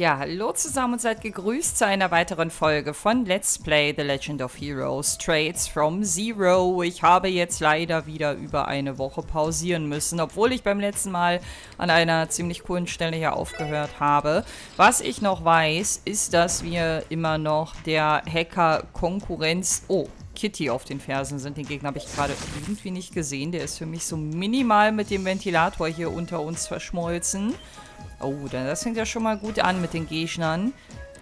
Ja, hallo zusammen und seid gegrüßt zu einer weiteren Folge von Let's Play The Legend of Heroes Trades from Zero. Ich habe jetzt leider wieder über eine Woche pausieren müssen, obwohl ich beim letzten Mal an einer ziemlich coolen Stelle hier aufgehört habe. Was ich noch weiß, ist, dass wir immer noch der Hacker-Konkurrenz... Oh, Kitty auf den Fersen sind. Den Gegner habe ich gerade irgendwie nicht gesehen. Der ist für mich so minimal mit dem Ventilator hier unter uns verschmolzen. Oh, das fängt ja schon mal gut an mit den Gegnern.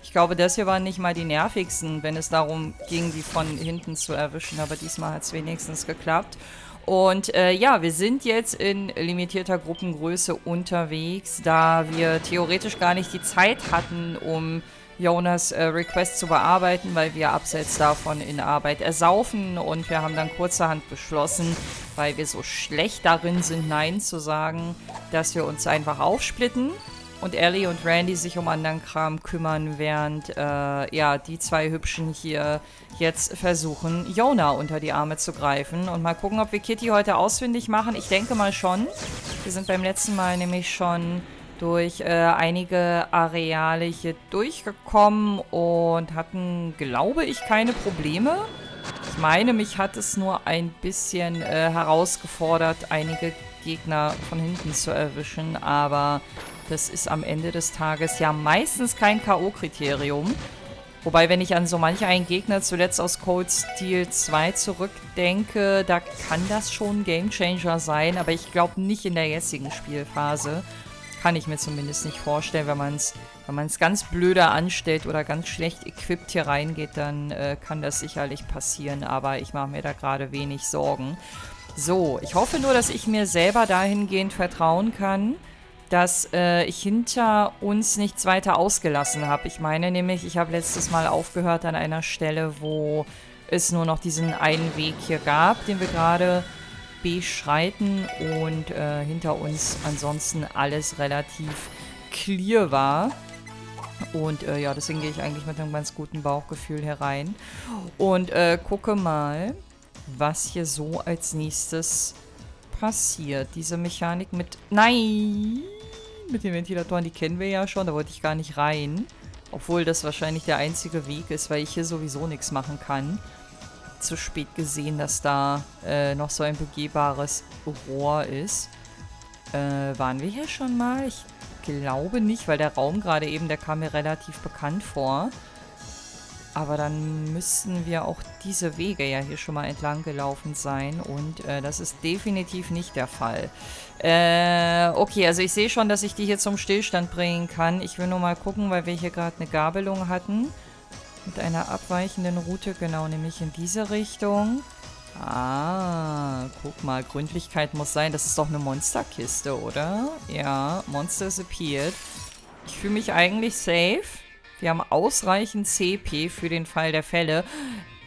Ich glaube, das hier waren nicht mal die nervigsten, wenn es darum ging, die von hinten zu erwischen. Aber diesmal hat es wenigstens geklappt. Und ja, wir sind jetzt in limitierter Gruppengröße unterwegs, da wir theoretisch gar nicht die Zeit hatten, um Jonas Request zu bearbeiten, weil wir abseits davon in Arbeit ersaufen. Und wir haben dann kurzerhand beschlossen, weil wir so schlecht darin sind, Nein zu sagen, dass wir uns einfach aufsplitten und Ellie und Randy sich um anderen Kram kümmern, während ja, die zwei Hübschen hier jetzt versuchen, Jona unter die Arme zu greifen. Und mal gucken, ob wir Kitty heute ausfindig machen. Ich denke mal schon. Wir sind beim letzten Mal nämlich schon durch einige Areale hier durchgekommen und hatten, glaube ich, keine Probleme. Ich meine, mich hat es nur ein bisschen herausgefordert, einige Gegner von hinten zu erwischen, aber das ist am Ende des Tages ja meistens kein K.O.-Kriterium. Wobei, wenn ich an so manch einen Gegner zuletzt aus Cold Steel 2 zurückdenke, da kann das schon ein Gamechanger sein, aber ich glaube nicht in der jetzigen Spielphase. Kann ich mir zumindest nicht vorstellen. Wenn man es ganz blöde anstellt oder ganz schlecht equipped hier reingeht, dann kann das sicherlich passieren, aber ich mache mir da gerade wenig Sorgen. So, ich hoffe nur, dass ich mir selber dahingehend vertrauen kann, dass ich hinter uns nichts weiter ausgelassen habe. Ich meine nämlich, ich habe letztes Mal aufgehört an einer Stelle, wo es nur noch diesen einen Weg hier gab, den wir gerade beschreiten und hinter uns ansonsten alles relativ clear war. Und ja, deswegen gehe ich eigentlich mit einem ganz guten Bauchgefühl herein und gucke mal, was hier so als nächstes passiert. Diese Mechanik mit... Nein! Mit den Ventilatoren, die kennen wir ja schon, da wollte ich gar nicht rein. Obwohl das wahrscheinlich der einzige Weg ist, weil ich hier sowieso nichts machen kann. Zu spät gesehen, dass da noch so ein begehbares Rohr ist. Waren wir hier schon mal? Ich glaube nicht, weil der Raum gerade eben, der kam mir relativ bekannt vor. Aber dann müssten wir auch diese Wege ja hier schon mal entlang gelaufen sein. Und das ist definitiv nicht der Fall. Okay, also ich sehe schon, dass ich die hier zum Stillstand bringen kann. Ich will nur mal gucken, weil wir hier gerade eine Gabelung hatten. Mit einer abweichenden Route, genau, nämlich in diese Richtung. Ah, guck mal, Gründlichkeit muss sein. Das ist doch eine Monsterkiste, oder? Ja, Monsters appeared. Ich fühle mich eigentlich safe. Wir haben ausreichend CP für den Fall der Fälle.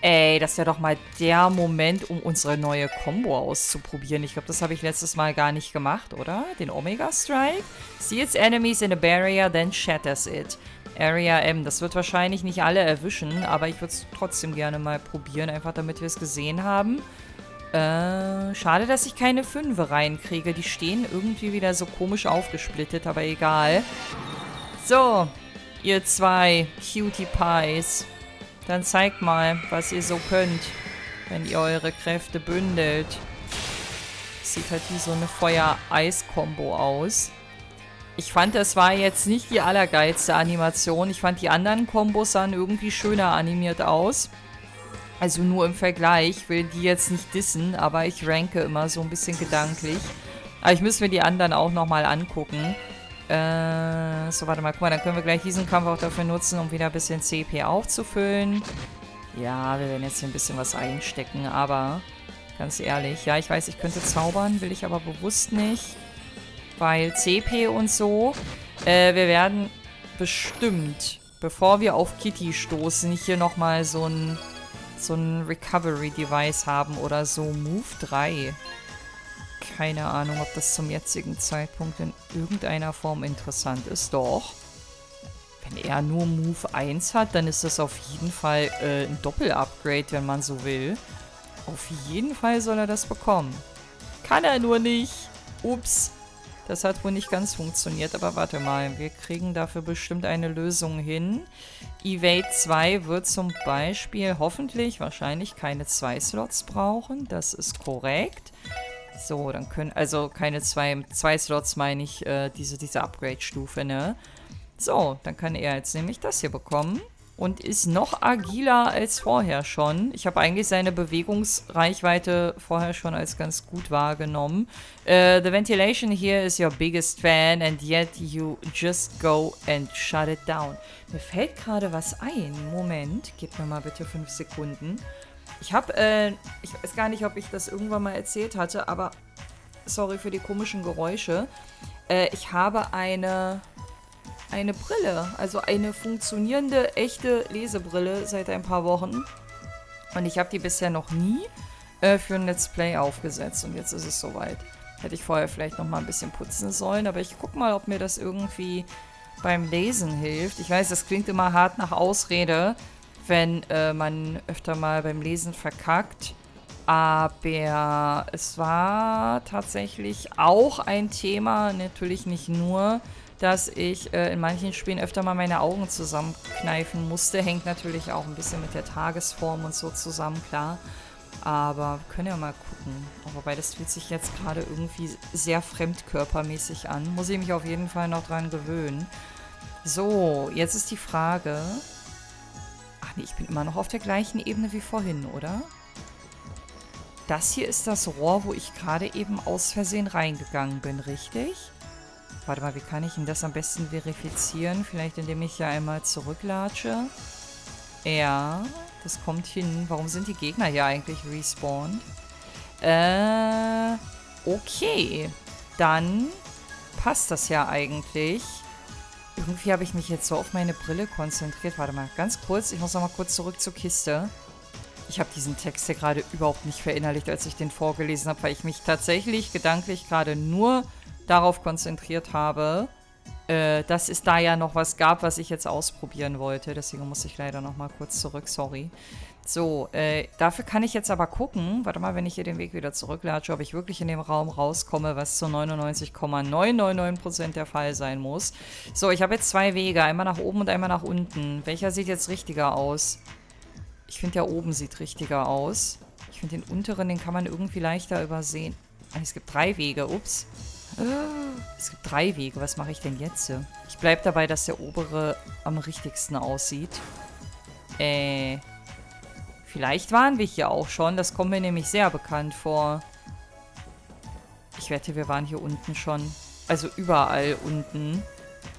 Ey, das wäre doch mal der Moment, um unsere neue Combo auszuprobieren. Ich glaube, das habe ich letztes Mal gar nicht gemacht, oder? Den Omega Strike? See its enemies in a barrier, then shatters it. Area M. Das wird wahrscheinlich nicht alle erwischen, aber ich würde es trotzdem gerne mal probieren, einfach damit wir es gesehen haben. Schade, dass ich keine 5 reinkriege. Die stehen irgendwie wieder so komisch aufgesplittet, aber egal. So, ihr zwei Cutie Pies. Dann zeigt mal, was ihr so könnt, wenn ihr eure Kräfte bündelt. Sieht halt wie so eine Feuer-Eis-Kombo aus. Ich fand, das war jetzt nicht die allergeilste Animation. Ich fand, die anderen Kombos sahen irgendwie schöner animiert aus. Also nur im Vergleich. Ich will die jetzt nicht dissen, aber ich ranke immer so ein bisschen gedanklich. Aber ich müsste mir die anderen auch nochmal angucken. So, warte mal, guck mal, dann können wir gleich diesen Kampf auch dafür nutzen, um wieder ein bisschen CP aufzufüllen. Ja, wir werden jetzt hier ein bisschen was einstecken, aber ganz ehrlich, ja, ich weiß, ich könnte zaubern, will ich aber bewusst nicht. Weil CP und so, wir werden bestimmt, bevor wir auf Kitty stoßen, hier nochmal so ein Recovery-Device haben oder so. Move 3. Keine Ahnung, ob das zum jetzigen Zeitpunkt in irgendeiner Form interessant ist. Doch. Wenn er nur Move 1 hat, dann ist das auf jeden Fall ein Doppel-Upgrade, wenn man so will. Auf jeden Fall soll er das bekommen. Kann er nur nicht. Ups. Das hat wohl nicht ganz funktioniert, aber warte mal, wir kriegen dafür bestimmt eine Lösung hin. Evade 2 wird zum Beispiel hoffentlich wahrscheinlich keine 2 Slots brauchen, das ist korrekt. So, dann können, also keine 2 Slots meine ich, diese Upgrade-Stufe, ne? So, dann kann er jetzt nämlich das hier bekommen. Und ist noch agiler als vorher schon. Ich habe eigentlich seine Bewegungsreichweite vorher schon als ganz gut wahrgenommen. The ventilation here is your biggest fan and yet you just go and shut it down. Mir fällt gerade was ein. Moment, gib mir mal bitte 5 Sekunden. Ich habe, ich weiß gar nicht, ob ich das irgendwann mal erzählt hatte, aber sorry für die komischen Geräusche. Ich habe eine Brille, also eine funktionierende, echte Lesebrille seit ein paar Wochen. Und ich habe die bisher noch nie für ein Let's Play aufgesetzt. Und jetzt ist es soweit. Hätte ich vorher vielleicht noch mal ein bisschen putzen sollen. Aber ich gucke mal, ob mir das irgendwie beim Lesen hilft. Ich weiß, das klingt immer hart nach Ausrede, wenn man öfter mal beim Lesen verkackt. Aber es war tatsächlich auch ein Thema, natürlich nicht nur, dass ich in manchen Spielen öfter mal meine Augen zusammenkneifen musste. Hängt natürlich auch ein bisschen mit der Tagesform und so zusammen, klar. Aber wir können ja mal gucken. Wobei, das fühlt sich jetzt gerade irgendwie sehr fremdkörpermäßig an. Muss ich mich auf jeden Fall noch dran gewöhnen. So, jetzt ist die Frage... Ach nee, ich bin immer noch auf der gleichen Ebene wie vorhin, oder? Das hier ist das Rohr, wo ich gerade eben aus Versehen reingegangen bin, richtig? Warte mal, wie kann ich denn das am besten verifizieren? Vielleicht, indem ich hier einmal zurücklatsche. Ja, das kommt hin. Warum sind die Gegner hier eigentlich respawned? Okay. Dann passt das ja eigentlich. Irgendwie habe ich mich jetzt so auf meine Brille konzentriert. Warte mal, ganz kurz. Ich muss noch mal kurz zurück zur Kiste. Ich habe diesen Text hier gerade überhaupt nicht verinnerlicht, als ich den vorgelesen habe, weil ich mich tatsächlich gedanklich gerade nur darauf konzentriert habe, dass es da ja noch was gab, was ich jetzt ausprobieren wollte. Deswegen muss ich leider noch mal kurz zurück, sorry. So, dafür kann ich jetzt aber gucken, warte mal, wenn ich hier den Weg wieder zurücklatsche, ob ich wirklich in dem Raum rauskomme, was zu 99,999% der Fall sein muss. So, ich habe jetzt 2 Wege, einmal nach oben und einmal nach unten. Welcher sieht jetzt richtiger aus? Ich finde, der oben sieht richtiger aus. Ich finde, den unteren, den kann man irgendwie leichter übersehen. Es gibt 3 Wege, ups. Es gibt 3 Wege. Was mache ich denn jetzt? Ich bleibe dabei, dass der obere am richtigsten aussieht. Vielleicht waren wir hier auch schon. Das kommt mir nämlich sehr bekannt vor. Ich wette, wir waren hier unten schon. Also überall unten.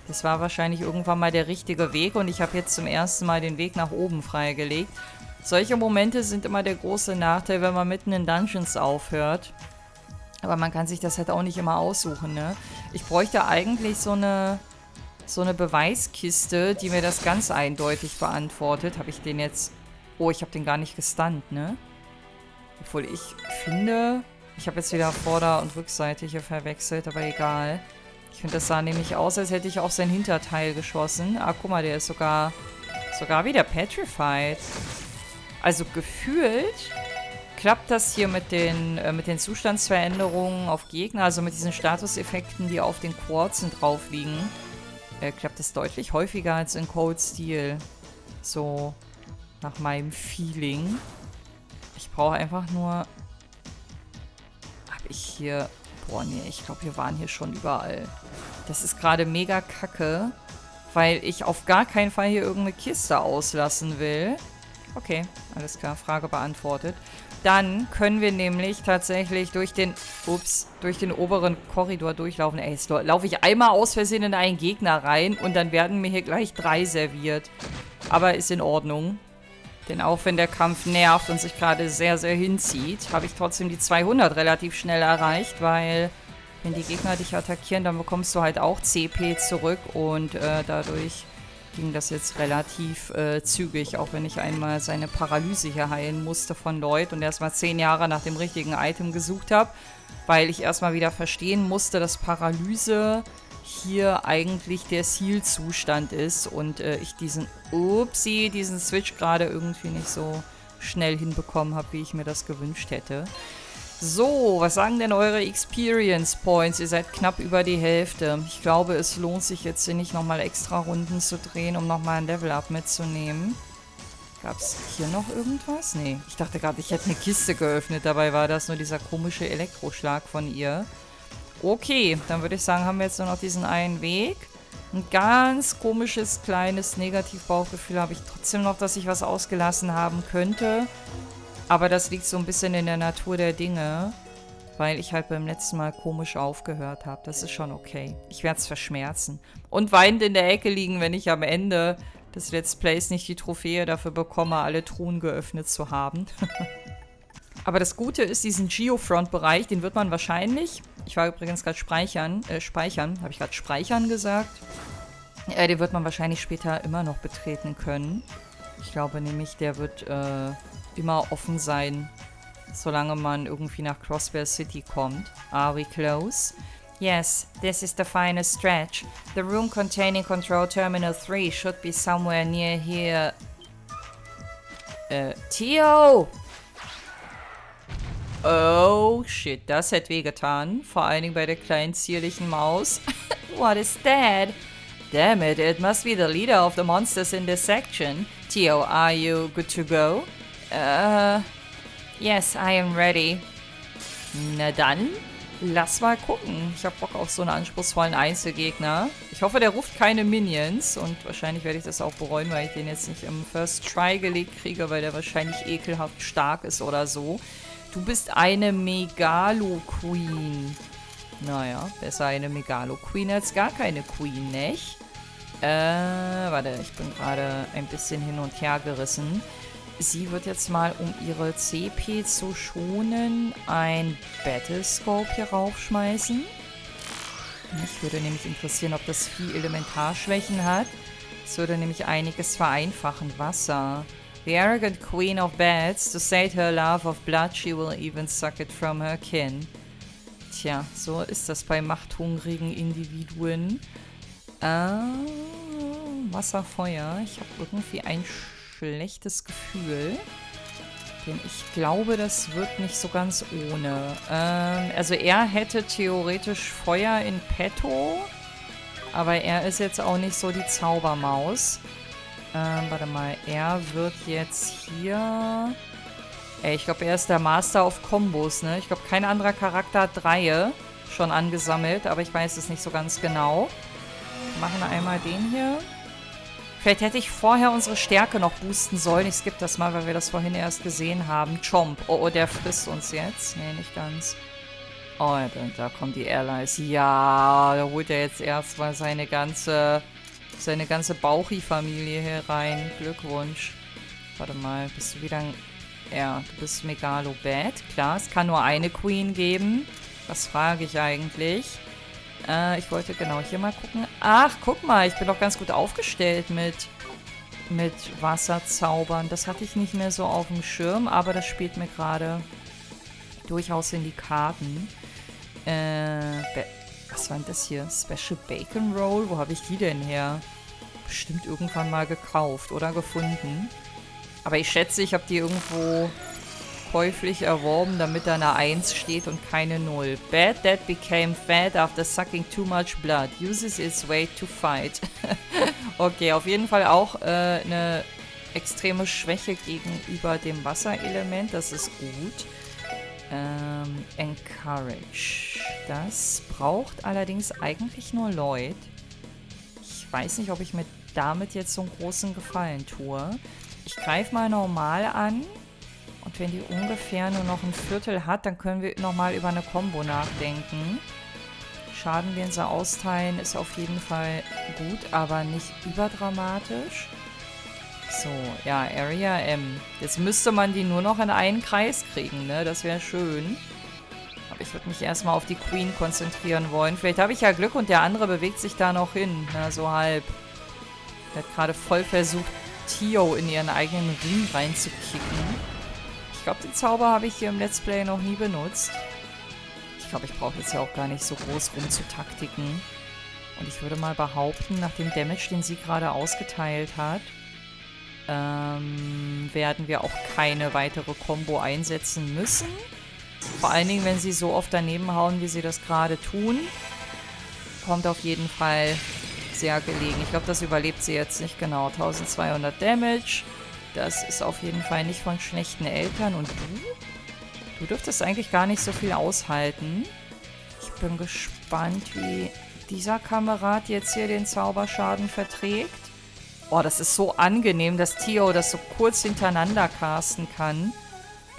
Das war wahrscheinlich irgendwann mal der richtige Weg. Und ich habe jetzt zum ersten Mal den Weg nach oben freigelegt. Solche Momente sind immer der große Nachteil, wenn man mitten in Dungeons aufhört. Aber man kann sich das halt auch nicht immer aussuchen, ne? Ich bräuchte eigentlich so eine Beweiskiste, die mir das ganz eindeutig beantwortet. Habe ich den jetzt... Oh, ich habe den gar nicht gestunt, ne? Obwohl ich finde... Ich habe jetzt wieder Vorder- und Rückseite hier verwechselt, aber egal. Ich finde, das sah nämlich aus, als hätte ich auf sein Hinterteil geschossen. Ah, guck mal, der ist sogar wieder petrified. Also gefühlt... klappt das hier mit den Zustandsveränderungen auf Gegner, also mit diesen Statuseffekten, die auf den Quarzen drauf liegen, klappt es deutlich häufiger als in Cold Steel. So, nach meinem Feeling. Ich brauche einfach nur... Hab ich hier... Boah, nee, ich glaube, wir waren hier schon überall. Das ist gerade mega kacke, weil ich auf gar keinen Fall hier irgendeine Kiste auslassen will. Okay, alles klar, Frage beantwortet. Dann können wir nämlich tatsächlich durch den oberen Korridor durchlaufen. Ey, jetzt laufe ich einmal aus Versehen in einen Gegner rein und dann werden mir hier gleich 3 serviert. Aber ist in Ordnung. Denn auch wenn der Kampf nervt und sich gerade sehr, sehr hinzieht, habe ich trotzdem die 200 relativ schnell erreicht, weil wenn die Gegner dich attackieren, dann bekommst du halt auch CP zurück und dadurch ging das jetzt relativ zügig, auch wenn ich einmal seine Paralyse hier heilen musste von Lloyd und erstmal 10 Jahre nach dem richtigen Item gesucht habe, weil ich erstmal wieder verstehen musste, dass Paralyse hier eigentlich der Seal-Zustand ist und ich diesen Switch gerade irgendwie nicht so schnell hinbekommen habe, wie ich mir das gewünscht hätte. So, was sagen denn eure Experience Points? Ihr seid knapp über die Hälfte. Ich glaube, es lohnt sich jetzt hier nicht nochmal extra Runden zu drehen, um nochmal ein Level-Up mitzunehmen. Gab es hier noch irgendwas? Nee, ich dachte gerade, ich hätte eine Kiste geöffnet. Dabei war das nur dieser komische Elektroschlag von ihr. Okay, dann würde ich sagen, haben wir jetzt nur noch diesen einen Weg. Ein ganz komisches, kleines Negativbauchgefühl habe ich trotzdem noch, dass ich was ausgelassen haben könnte. Aber das liegt so ein bisschen in der Natur der Dinge, weil ich halt beim letzten Mal komisch aufgehört habe. Das ist schon okay. Ich werde es verschmerzen. Und weinend in der Ecke liegen, wenn ich am Ende des Let's Plays nicht die Trophäe dafür bekomme, alle Truhen geöffnet zu haben. Aber das Gute ist, diesen Geofront-Bereich, den wird man wahrscheinlich, ich war übrigens gerade speichern, habe ich gerade speichern gesagt? Den wird man wahrscheinlich später immer noch betreten können. Ich glaube nämlich, der wird immer offen sein, solange man irgendwie nach Crossbear City kommt. Are we close? Yes, this is the final stretch. The room containing Control Terminal 3 should be somewhere near here. Theo! Oh, shit, das hätte wehgetan. Vor allen Dingen bei der kleinen zierlichen Maus. What is that? Damn it, it must be the leader of the monsters in this section. Theo, are you good to go? Yes, I am ready. Na dann, lass mal gucken. Ich hab Bock auf so einen anspruchsvollen Einzelgegner. Ich hoffe, der ruft keine Minions. Und wahrscheinlich werde ich das auch bereuen, weil ich den jetzt nicht im First Try gelegt kriege, weil der wahrscheinlich ekelhaft stark ist oder so. Du bist eine Megalo-Queen. Naja, besser eine Megalo-Queen als gar keine Queen, nicht? Warte, ich bin gerade ein bisschen hin und her gerissen. Sie wird jetzt mal, um ihre CP zu schonen, ein Battlescope hier raufschmeißen. Mich würde nämlich interessieren, ob das Vieh Elementarschwächen hat. Das würde nämlich einiges vereinfachen. Wasser. The arrogant queen of bats, to sate her love of blood, she will even suck it from her kin. Tja, so ist das bei machthungrigen Individuen. Wasser, Feuer. Ich habe irgendwie ein schlechtes Gefühl. Denn ich glaube, das wird nicht so ganz ohne. Also er hätte theoretisch Feuer in petto. Aber er ist jetzt auch nicht so die Zaubermaus. Warte mal, er wird jetzt hier... ich glaube, er ist der Master of Combos, ne? Ich glaube, kein anderer Charakter hat 3 schon angesammelt, aber ich weiß es nicht so ganz genau. Wir machen einmal den hier. Vielleicht hätte ich vorher unsere Stärke noch boosten sollen. Ich skippe das mal, weil wir das vorhin erst gesehen haben. Chomp. Oh, der frisst uns jetzt. Nee, nicht ganz. Oh, da kommen die Allies. Ja, da holt er jetzt erstmal seine ganze Bauchi-Familie hier rein. Glückwunsch. Warte mal, bist du wieder ein... Ja, du bist Megalo-Bad. Klar, es kann nur eine Queen geben. Was frage ich eigentlich? Ich wollte genau hier mal gucken. Ach, guck mal, ich bin doch ganz gut aufgestellt mit Wasserzaubern. Das hatte ich nicht mehr so auf dem Schirm, aber das spielt mir gerade durchaus in die Karten. Was war denn das hier? Special Bacon Roll? Wo habe ich die denn her? Bestimmt irgendwann mal gekauft oder gefunden. Aber ich schätze, ich habe die irgendwo käuflich erworben, damit da eine 1 steht und keine 0. Bad that became fat after sucking too much blood. Uses its weight to fight. Okay, auf jeden Fall auch eine extreme Schwäche gegenüber dem Wasserelement. Das ist gut. Encourage. Das braucht allerdings eigentlich nur Lloyd. Ich weiß nicht, ob ich mir damit jetzt so einen großen Gefallen tue. Ich greife mal normal an. Und wenn die ungefähr nur noch ein Viertel hat, dann können wir nochmal über eine Combo nachdenken. Schaden, den sie austeilen, ist auf jeden Fall gut, aber nicht überdramatisch. So, ja, Area M. Jetzt müsste man die nur noch in einen Kreis kriegen, ne? Das wäre schön. Aber ich würde mich erstmal auf die Queen konzentrieren wollen. Vielleicht habe ich ja Glück und der andere bewegt sich da noch hin. Na, so halb. Der hat gerade voll versucht, Theo in ihren eigenen Ring reinzukicken. Ich glaube, den Zauber habe ich hier im Let's Play noch nie benutzt. Ich glaube, ich brauche jetzt ja auch gar nicht so groß rumzutaktiken. Und ich würde mal behaupten, nach dem Damage, den sie gerade ausgeteilt hat, werden wir auch keine weitere Combo einsetzen müssen. Vor allen Dingen, wenn sie so oft daneben hauen, wie sie das gerade tun. Kommt auf jeden Fall sehr gelegen. Ich glaube, das überlebt sie jetzt nicht genau. 1200 Damage. Das ist auf jeden Fall nicht von schlechten Eltern. Und du? Du dürftest eigentlich gar nicht so viel aushalten. Ich bin gespannt, wie dieser Kamerad jetzt hier den Zauberschaden verträgt. Oh, das ist so angenehm, dass Tio das so kurz hintereinander casten kann.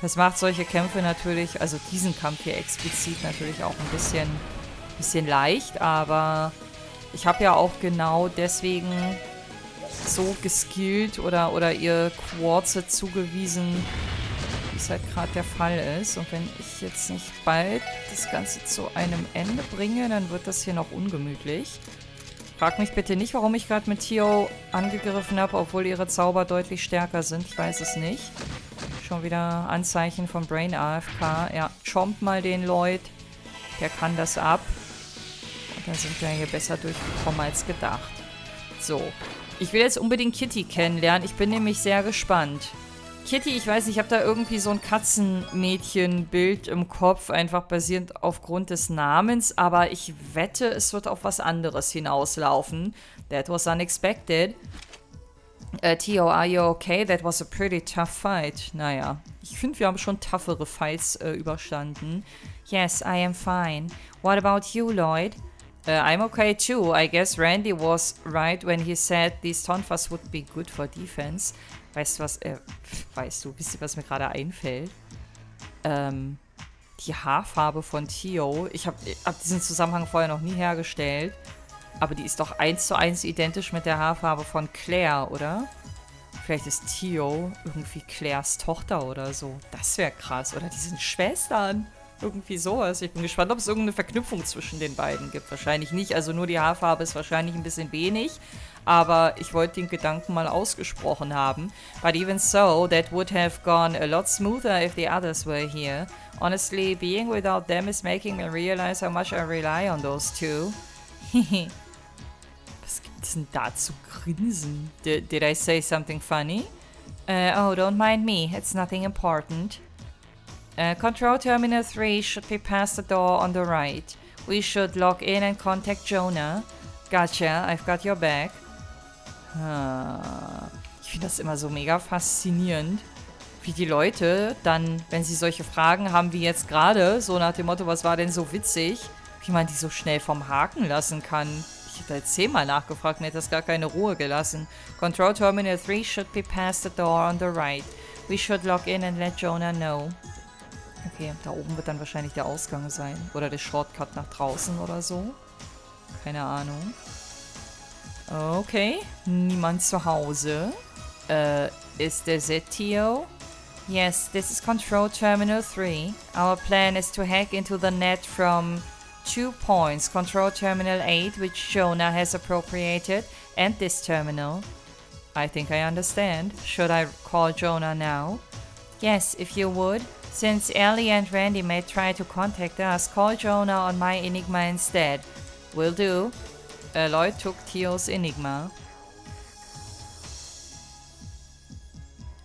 Das macht solche Kämpfe natürlich, also diesen Kampf hier explizit natürlich auch ein bisschen leicht, aber ich habe ja auch genau deswegen so geskillt oder ihr Quarze zugewiesen, wie es halt gerade der Fall ist. Und wenn ich jetzt nicht bald das Ganze zu einem Ende bringe, dann wird das hier noch ungemütlich. Frag mich bitte nicht, warum ich gerade mit Tio angegriffen habe, obwohl ihre Zauber deutlich stärker sind. Ich weiß es nicht. Schon wieder Anzeichen von Brain AFK. Ja, chompt mal den Lloyd. Der kann das ab. Und dann sind wir hier besser durchgekommen als gedacht. So. Ich will jetzt unbedingt Kitty kennenlernen. Ich bin nämlich sehr gespannt. Kitty, ich weiß nicht, ich habe da irgendwie so ein Katzenmädchenbild im Kopf, einfach basierend aufgrund des Namens, aber ich wette, es wird auf was anderes hinauslaufen. That was unexpected. Tio, are you okay? That was a pretty tough fight. Naja, ich finde, wir haben schon toughere Fights überstanden. Yes, I am fine. What about you, Lloyd? I'm okay too. I guess Randy was right when he said these tonfas would be good for defense. Weißt du, wisst ihr, was mir gerade einfällt? Die Haarfarbe von Tio. Ich hab diesen Zusammenhang vorher noch nie hergestellt. Aber die ist doch 1:1 identisch mit der Haarfarbe von Claire, oder? Vielleicht ist Tio irgendwie Claires Tochter oder so. Das wäre krass. Oder die sind Schwestern. Irgendwie sowas. Ich bin gespannt, ob es irgendeine Verknüpfung zwischen den beiden gibt. Wahrscheinlich nicht. Also nur die Haarfarbe ist wahrscheinlich ein bisschen wenig. Aber ich wollte den Gedanken mal ausgesprochen haben. But even so, that would have gone a lot smoother if the others were here. Honestly, being without them is making me realize how much I rely on those two. Was gibt's denn da zu grinsen? Did I say something funny? Oh, don't mind me. It's nothing important. Control Terminal 3 should be past the door on the right. We should log in and contact Jonah. Gotcha, I've got your back. Ich finde das immer so mega faszinierend, wie die Leute dann, wenn sie solche Fragen haben wie jetzt gerade, so nach dem Motto, was war denn so witzig, wie man die so schnell vom Haken lassen kann. Ich hätte jetzt 10-mal nachgefragt und hätte das gar keine Ruhe gelassen. Control Terminal 3 should be past the door on the right. We should log in and let Jonah know. Okay, da oben wird dann wahrscheinlich der Ausgang sein. Oder der Shortcut nach draußen oder so. Keine Ahnung. Okay, niemand zu Hause. Is this it, Tio? Yes, this is Control Terminal 3. Our plan is to hack into the net from 2 points. Control Terminal 8, which Jonah has appropriated, and this terminal. I think I understand. Should I call Jonah now? Yes, if you would. Since Ellie and Randy may try to contact us, call Jonah on my Enigma instead. Will do. Lloyd took Tios Enigma.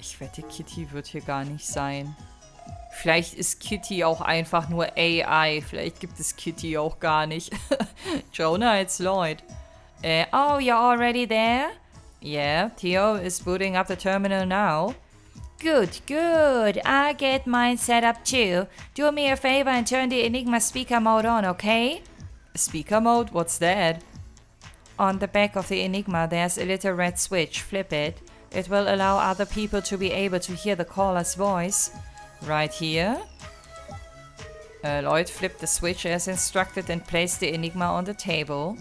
Ich wette, Kitty wird hier gar nicht sein. Vielleicht ist Kitty auch einfach nur AI. Vielleicht gibt es Kitty auch gar nicht. Jonah, it's Lloyd. Oh, you're already there? Yeah, Tio is booting up the terminal now. Good, good. I'll get mine set up too. Do me a favor and turn the Enigma speaker mode on, okay? Speaker mode? What's that? On the back of the Enigma, there's a little red switch. Flip it. It will allow other people to be able to hear the caller's voice. Right here. Lloyd flipped the switch as instructed and placed the Enigma on the table.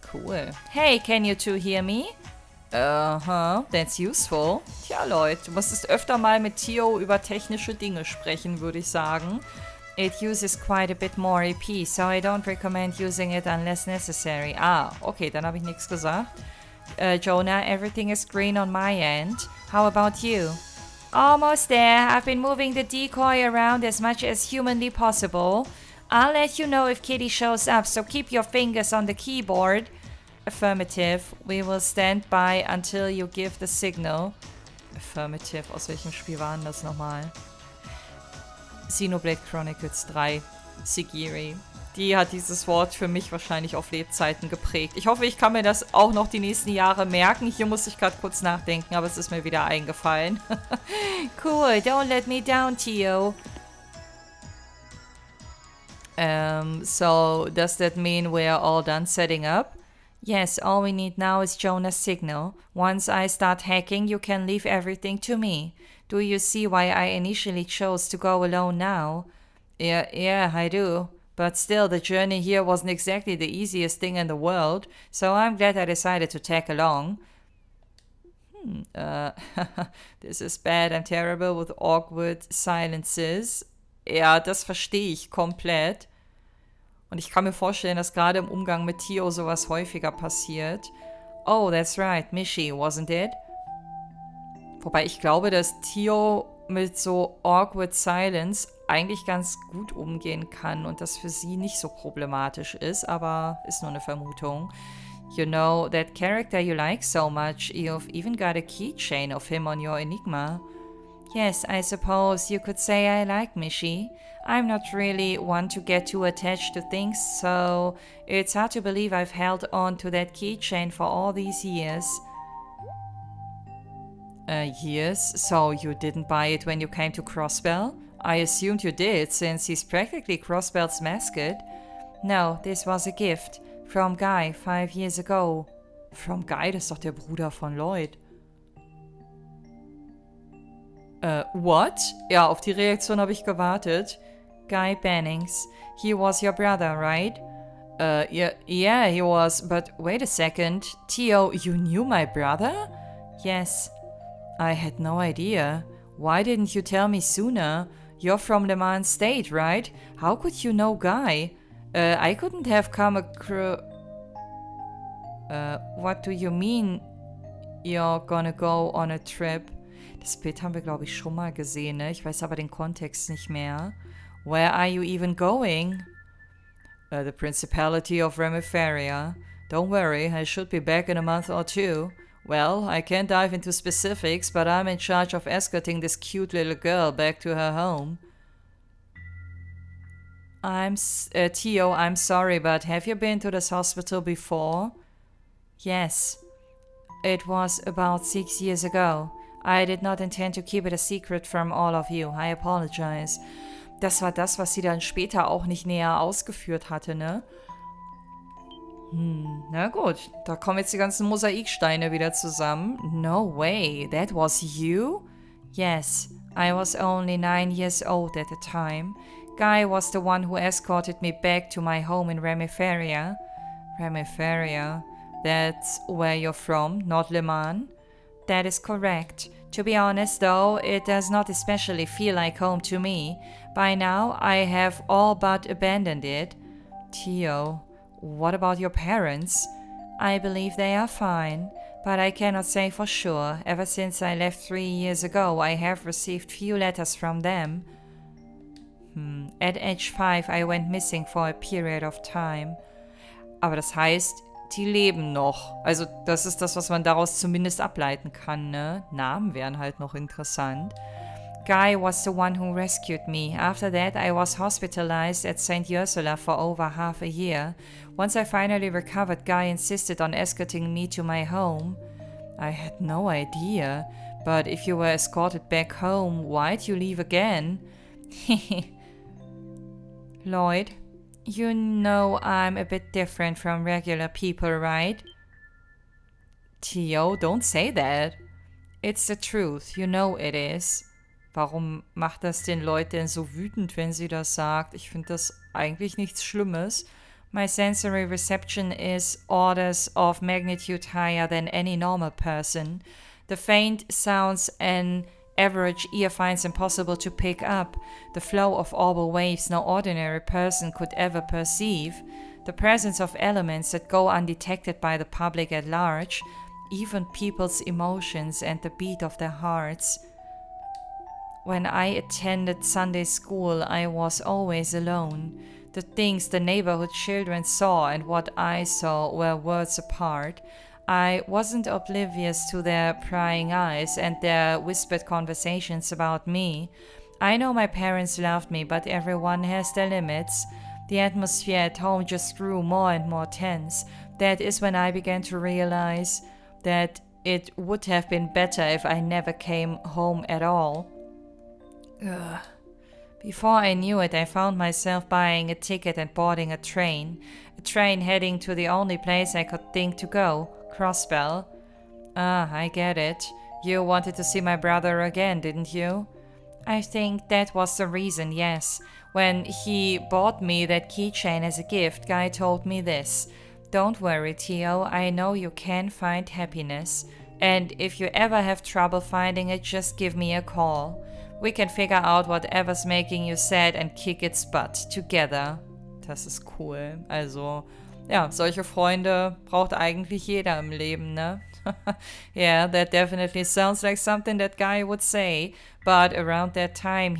Cool. Hey, can you two hear me? That's useful. Tja, Lloyd, du musstest öfter mal mit Tio über technische Dinge sprechen, würde ich sagen. It uses quite a bit more EP, so I don't recommend using it unless necessary. Ah, okay, dann habe ich nichts gesagt. Jonah, everything is green on my end. How about you? Almost there. I've been moving the decoy around as much as humanly possible. I'll let you know if Kitty shows up, so keep your fingers on the keyboard. Affirmative. We will stand by until you give the signal. Affirmative. Aus welchem Spiel war denn das nochmal? Xenoblade Chronicles 3, Sigiri. Die hat dieses Wort für mich wahrscheinlich auf Lebzeiten geprägt. Ich hoffe, ich kann mir das auch noch die nächsten Jahre merken. Hier muss ich gerade kurz nachdenken, aber es ist mir wieder eingefallen. Cool, don't let me down, Tio. So, does that mean we're all done setting up? Yes, all we need now is Jonah's signal. Once I start hacking, you can leave everything to me. Do you see why I initially chose to go alone now? Yeah, I do. But still, the journey here wasn't exactly the easiest thing in the world, so I'm glad I decided to tag along. This is bad. I'm terrible with awkward silences. Ja, das verstehe ich komplett. Und ich kann mir vorstellen, dass gerade im Umgang mit Tio sowas häufiger passiert. Oh, that's right, Mishi, wasn't it? Wobei ich glaube, dass Tio mit so awkward silence eigentlich ganz gut umgehen kann und das für sie nicht so problematisch ist, aber ist nur eine Vermutung. You know, that character you like so much, you've even got a keychain of him on your Enigma. Yes, I suppose you could say I like Mishi. I'm not really one to get too attached to things, so it's hard to believe I've held on to that keychain for all these years. Years? So you didn't buy it when you came to Crossbell? I assumed you did, since he's practically Crossbell's mascot. No, this was a gift. From Guy 5 years ago. From Guy, das ist doch der Bruder von Lloyd. What? Ja, auf die Reaktion habe ich gewartet. Guy Bannings. He was your brother, right? Yeah, he was, but wait a second. Tio, you knew my brother? Yes. I had no idea. Why didn't you tell me sooner? You're from Le Mans State, right? How could you know Guy? I couldn't have come across... what do you mean you're gonna go on a trip? Das Bild haben wir, glaube ich, schon mal gesehen, ne? Ich weiß aber den Kontext nicht mehr. Where are you even going? The Principality of Remiferia. Don't worry, I should be back in a month or two. Well, I can't dive into specifics, but I'm in charge of escorting this cute little girl back to her home. Tio, I'm sorry, but have you been to this hospital before? Yes. It was about 6 years ago. I did not intend to keep it a secret from all of you. I apologize. Das war das, was sie dann später auch nicht näher ausgeführt hatte, ne? Na gut, da kommen jetzt die ganzen Mosaiksteine wieder zusammen. No way, that was you? Yes, I was only 9 years old at the time. Guy was the one who escorted me back to my home in Remiferia. Remiferia? That's where you're from, not Le Mans? That is correct. To be honest, though, it does not especially feel like home to me. By now, I have all but abandoned it. Tio, what about your parents? I believe they are fine, but I cannot say for sure. Ever since I left 3 years ago, I have received few letters from them. At age 5, I went missing for a period of time. Aber das heißt, die leben noch. Also das ist das, was man daraus zumindest ableiten kann, ne? Namen wären halt noch interessant. Guy was the one who rescued me. After that, I was hospitalized at St. Ursula for over half a year. Once I finally recovered, Guy insisted on escorting me to my home. I had no idea. But if you were escorted back home, why'd you leave again? Lloyd, you know I'm a bit different from regular people, right? Tio, don't say that. It's the truth, you know it is. Warum macht das den Leuten denn so wütend, wenn sie das sagt? Ich finde das eigentlich nichts Schlimmes. My sensory reception is orders of magnitude higher than any normal person. The faint sounds an average ear finds impossible to pick up. The flow of aural waves no ordinary person could ever perceive. The presence of elements that go undetected by the public at large. Even people's emotions and the beat of their hearts. When I attended Sunday school, I was always alone. The things the neighborhood children saw and what I saw were worlds apart. I wasn't oblivious to their prying eyes and their whispered conversations about me. I know my parents loved me, but everyone has their limits. The atmosphere at home just grew more and more tense. That is when I began to realize that it would have been better if I never came home at all. Ugh. Before I knew it, I found myself buying a ticket and boarding a train heading to the only place I could think to go, Crossbell. Ah, I get it. You wanted to see my brother again, didn't you? I think that was the reason, yes. When he bought me that keychain as a gift, Guy told me this. Don't worry, Theo, I know you can find happiness. And if you ever have trouble finding it, just give me a call. We can figure out whatever's making you sad and kick its butt together. Das ist cool. Also, ja, solche Freunde braucht eigentlich jeder im Leben, ne? Yeah, that definitely sounds like something that Guy would say. But around that time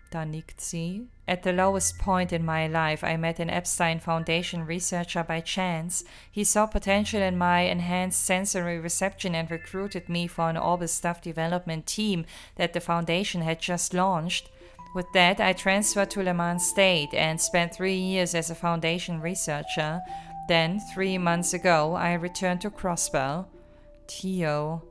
Da nickt sie. At the lowest point in my life, I met an Epstein Foundation researcher by chance. He saw potential in my enhanced sensory reception and recruited me for an Orbis staff development team that the foundation had just launched. With that, I transferred to Le Mans State and spent 3 years as a foundation researcher. Then, 3 months ago, I returned to Crossbell. Theo.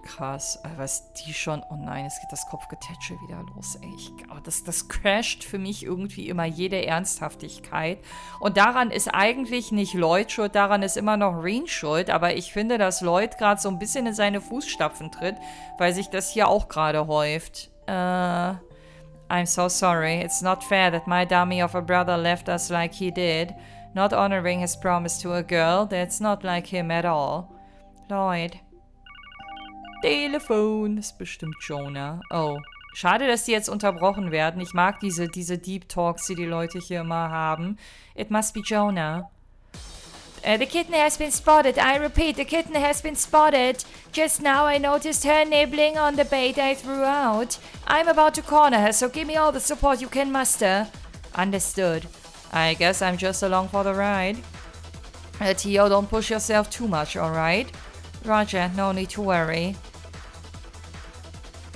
Krass, was die schon... Oh nein, es geht das Kopfgetätsche wieder los, ey. Das crasht für mich irgendwie immer jede Ernsthaftigkeit. Und daran ist eigentlich nicht Lloyd schuld, daran ist immer noch Reen schuld. Aber ich finde, dass Lloyd gerade so ein bisschen in seine Fußstapfen tritt, weil sich das hier auch gerade häuft. I'm so sorry. It's not fair that my dummy of a brother left us like he did. Not honoring his promise to a girl, that's not like him at all. Lloyd... Telefon. Das ist bestimmt Jonah. Oh. Schade, dass die jetzt unterbrochen werden. Ich mag diese Deep Talks, die Leute hier immer haben. It must be Jonah. The kitten has been spotted. I repeat, the kitten has been spotted. Just now I noticed her nibbling on the bait I threw out. I'm about to corner her, so give me all the support you can muster. Understood. I guess I'm just along for the ride. Theo, don't push yourself too much, alright? Roger, no need to worry.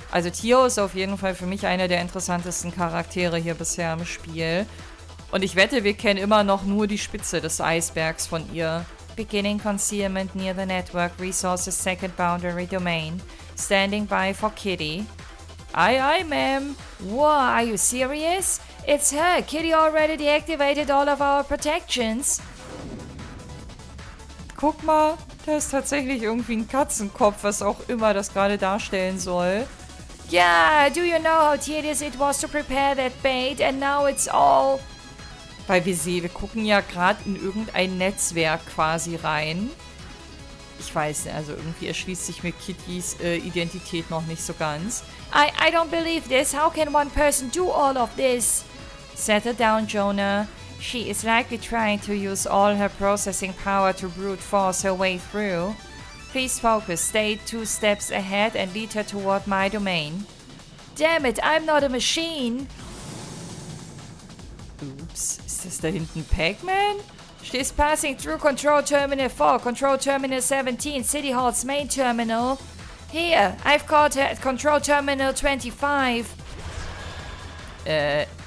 Also Theo ist auf jeden Fall für mich einer der interessantesten Charaktere hier bisher im Spiel. Und ich wette, wir kennen immer noch nur die Spitze des Eisbergs von ihr. Beginning concealment near the network resources second boundary domain. Standing by for Kitty. Aye, aye, ma'am. Whoa, are you serious? It's her. Kitty already deactivated all of our protections. Guck mal, da ist tatsächlich irgendwie ein Katzenkopf, was auch immer das gerade darstellen soll. Yeah, do you know how tedious it was to prepare that bait and now it's all... Weil wir gucken ja gerade in irgendein Netzwerk quasi rein. Ich weiß nicht, also irgendwie erschließt sich mir Kittys Identität noch nicht so ganz. I don't believe this. How can one person do all of this? Settle down, Jonah. She is likely trying to use all her processing power to brute force her way through. Please focus, stay 2 steps ahead and lead her toward my domain. Damn it, I'm not a machine! Oops, ist das da hinten Pac-Man? She's passing through Control Terminal 4, Control Terminal 17, City Hall's main terminal. Here, I've caught her at Control Terminal 25.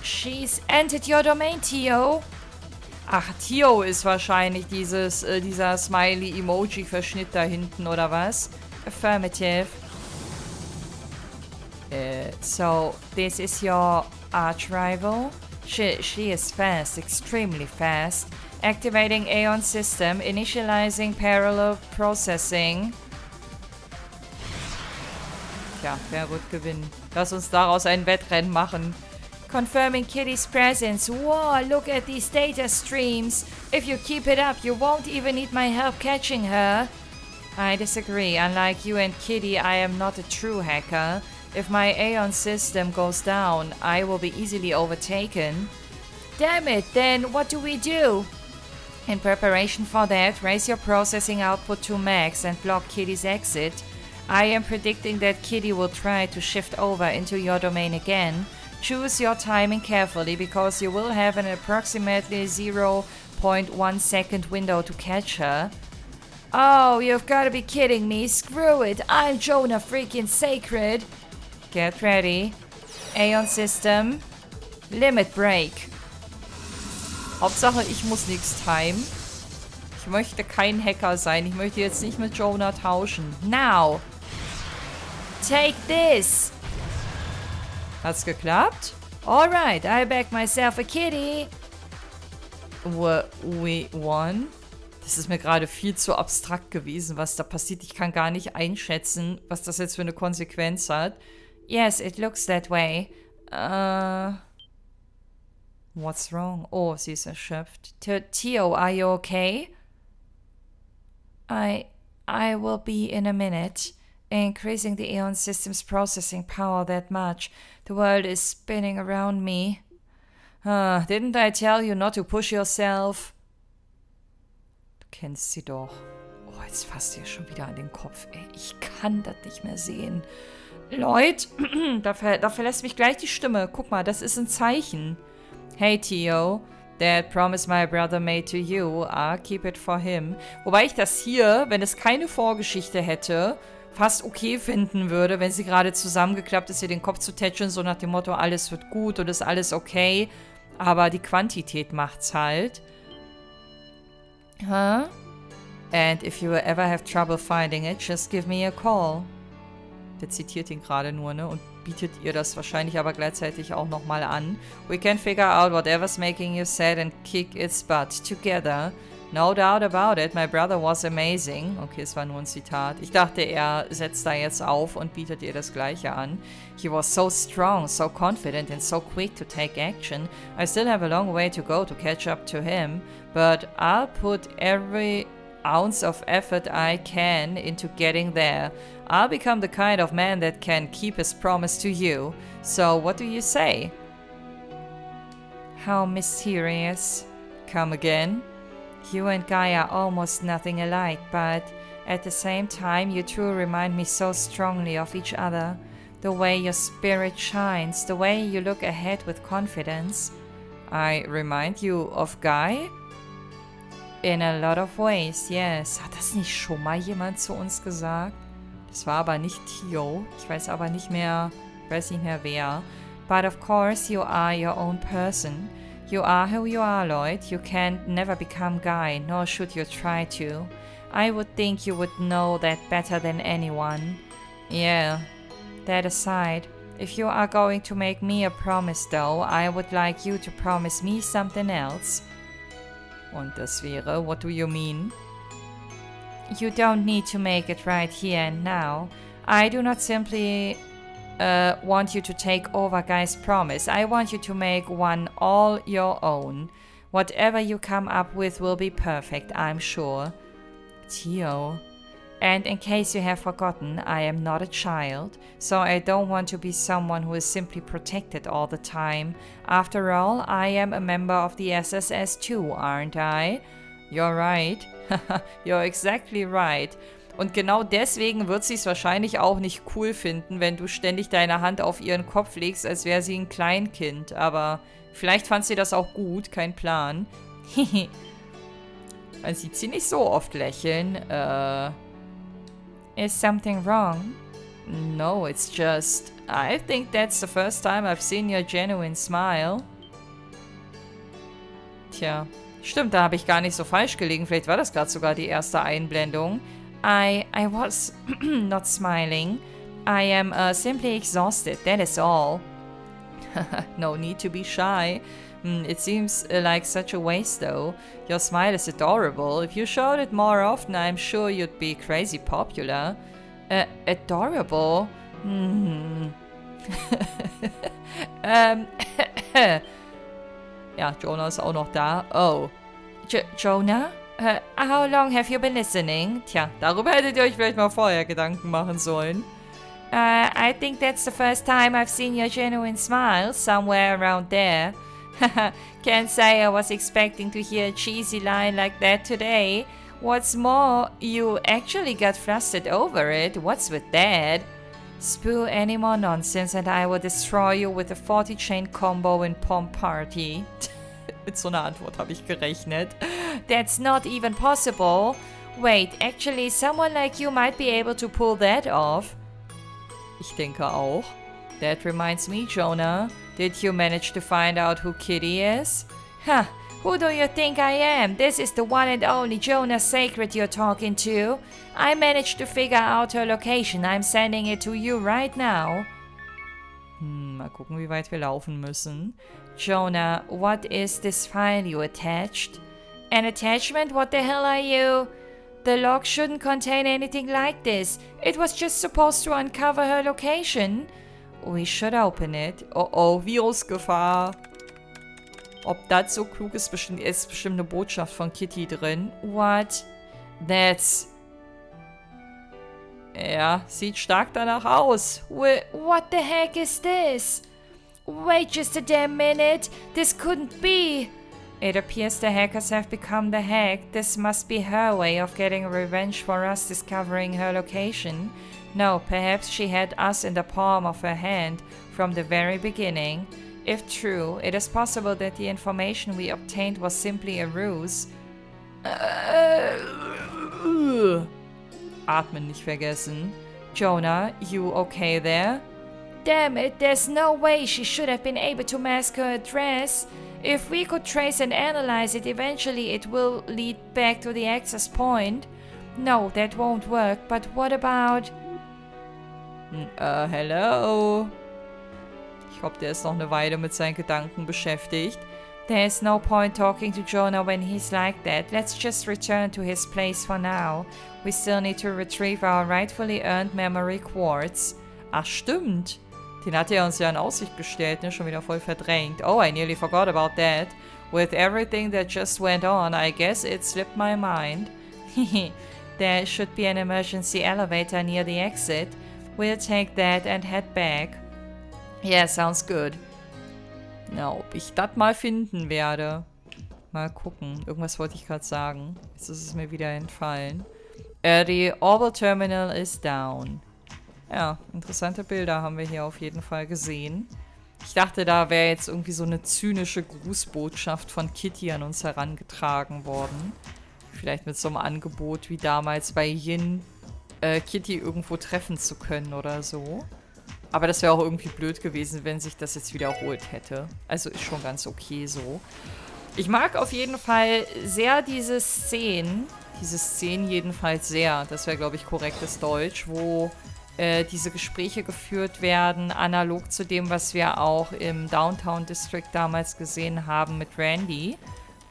She's entered your domain, Theo. Ach, Theo ist wahrscheinlich dieser Smiley-Emoji-Verschnitt da hinten, oder was? Affirmative. So, this is your arch-rival? She is fast, extremely fast. Activating Aeon System, initializing parallel processing. Tja, wer wird gewinnen? Lass uns daraus ein Wettrennen machen. Confirming Kitty's presence. Whoa, look at these data streams. If you keep it up, you won't even need my help catching her. I disagree. Unlike you and Kitty, I am not a true hacker. If my Aeon system goes down, I will be easily overtaken. Damn it, then what do we do? In preparation for that, raise your processing output to max and block Kitty's exit. I am predicting that Kitty will try to shift over into your domain again. Choose your timing carefully because you will have an approximately 0.1 second window to catch her. Oh, you've got to be kidding me. Screw it. I'm Jonah freaking Sacred. Get ready. Aeon System. Limit Break. Hauptsache, ich muss nichts timen. Ich möchte kein Hacker sein. Ich möchte jetzt nicht mit Jonah tauschen. Now. Take this. Hat's geklappt? Alright, I back myself a kitty. We won? Das ist mir gerade viel zu abstrakt gewesen, was da passiert. Ich kann gar nicht einschätzen, was das jetzt für eine Konsequenz hat. Yes, it looks that way. What's wrong? Oh, sie ist erschöpft. Theo, are you okay? I will be in a minute. Increasing the Aeon system's processing power that much. The world is spinning around me. Didn't I tell you not to push yourself? Du kennst sie doch. Oh, jetzt fasst ihr schon wieder an den Kopf. Ey, ich kann das nicht mehr sehen. Leute, da verlässt mich gleich die Stimme. Guck mal, das ist ein Zeichen. Hey, Theo. That promise my brother made to you. I'll keep it for him. Wobei ich das hier, wenn es keine Vorgeschichte hätte, fast okay finden würde, wenn sie gerade zusammengeklappt ist, ihr den Kopf zu tätscheln, so nach dem Motto, alles wird gut und ist alles okay. Aber die Quantität macht's halt. Huh? And if you ever have trouble finding it, just give me a call. Der zitiert ihn gerade nur, ne? Und bietet ihr das wahrscheinlich aber gleichzeitig auch nochmal an. We can figure out whatever's making you sad and kick its butt together. No doubt about it, my brother was amazing. Okay, es war nur ein Zitat. Ich dachte, er setzt da jetzt auf und bietet ihr das Gleiche an. He was so strong, so confident and so quick to take action. I still have a long way to go to catch up to him, but I'll put every ounce of effort I can into getting there. I'll become the kind of man that can keep his promise to you. So, what do you say? How mysterious. Come again? You and Guy are almost nothing alike, but at the same time, you two remind me so strongly of each other. The way your spirit shines, the way you look ahead with confidence. I remind you of Guy? In a lot of ways, yes. Hat das nicht schon mal jemand zu uns gesagt? Das war aber nicht Theo. Ich weiß nicht mehr wer. But of course you are your own person. You are who you are, Lloyd. You can never become Guy, nor should you try to. I would think you would know that better than anyone. Yeah. That aside, if you are going to make me a promise though, I would like you to promise me something else. Und das wäre, what do you mean? You don't need to make it right here and now. I do not simply want you to take over Guy's promise. I want you to make one all your own. Whatever you come up with will be perfect, I'm sure. Theo. And in case you have forgotten, I am not a child, so I don't want to be someone who is simply protected all the time. After all, I am a member of the SSS too, aren't I? You're right. You're exactly right. Und genau deswegen wird sie es wahrscheinlich auch nicht cool finden, wenn du ständig deine Hand auf ihren Kopf legst, als wäre sie ein Kleinkind. Aber vielleicht fand sie das auch gut, kein Plan. Man sieht sie nicht so oft lächeln. Is something wrong? No, it's just... I think that's the first time I've seen your genuine smile. Tja, stimmt, da habe ich gar nicht so falsch gelegen. Vielleicht war das gerade sogar die erste Einblendung. I was not smiling. I am simply exhausted, that is all. No need to be shy. It seems like such a waste though. Your smile is adorable. If you showed it more often, I'm sure you'd be crazy popular. Adorable? Ja, Jonah ist auch noch da. Oh. Jonah? How long have you been listening? Tja, darüber hättet ihr euch vielleicht mal vorher Gedanken machen sollen. I think that's the first time I've seen your genuine smile, somewhere around there. Can't say I was expecting to hear a cheesy line like that today. What's more, you actually got flustered over it. What's with that? Spew any more nonsense and I will destroy you with a 40-chain combo in Pomp Party. Mit so einer Antwort habe ich gerechnet. That's not even possible. Wait, actually, someone like you might be able to pull that off. Ich denke auch. That reminds me, Jonah. Did you manage to find out who Kitty is? Huh, who do you think I am? This is the one and only Jonah Sacred you're talking to. I managed to figure out her location. I'm sending it to you right now. Mal gucken, wie weit wir laufen müssen. Jonah, what is this file you attached? An attachment? What the hell are you? The log shouldn't contain anything like this. It was just supposed to uncover her location. We should open it. Oh oh, Virusgefahr. Ob das so klug ist, ist bestimmt eine Botschaft von Kitty drin. What? That's... Ja, sieht stark danach aus. What the heck is this? Wait just a damn minute. This couldn't be. It appears the hackers have become the hack. This must be her way of getting revenge for us discovering her location. No, perhaps she had us in the palm of her hand from the very beginning. If true, it is possible that the information we obtained was simply a ruse. Atmen nicht vergessen. Jonah, you okay there? Damn it, there's no way she should have been able to mask her address. If we could trace and analyze it, eventually it will lead back to the access point. No, that won't work, but what about... hello? Ich glaube, der ist noch eine Weile mit seinen Gedanken beschäftigt. There's no point talking to Jonah when he's like that. Let's just return to his place for now. We still need to retrieve our rightfully earned memory quartz. Ach, stimmt. Den hat er uns ja in Aussicht gestellt, ne? Schon wieder voll verdrängt. Oh, I nearly forgot about that. With everything that just went on, I guess it slipped my mind. There should be an emergency elevator near the exit. We'll take that and head back. Yeah, sounds good. Na, ob ich das mal finden werde. Mal gucken. Irgendwas wollte ich gerade sagen. Jetzt ist es mir wieder entfallen. The Orbital Terminal is down. Ja, interessante Bilder haben wir hier auf jeden Fall gesehen. Ich dachte, da wäre jetzt irgendwie so eine zynische Grußbotschaft von Kitty an uns herangetragen worden. Vielleicht mit so einem Angebot wie damals bei Yin, Kitty irgendwo treffen zu können oder so. Aber das wäre auch irgendwie blöd gewesen, wenn sich das jetzt wiederholt hätte. Also ist schon ganz okay so. Ich mag auf jeden Fall sehr diese Szenen jedenfalls sehr, das wäre, glaube ich, korrektes Deutsch, wo diese Gespräche geführt werden, analog zu dem, was wir auch im Downtown District damals gesehen haben mit Randy,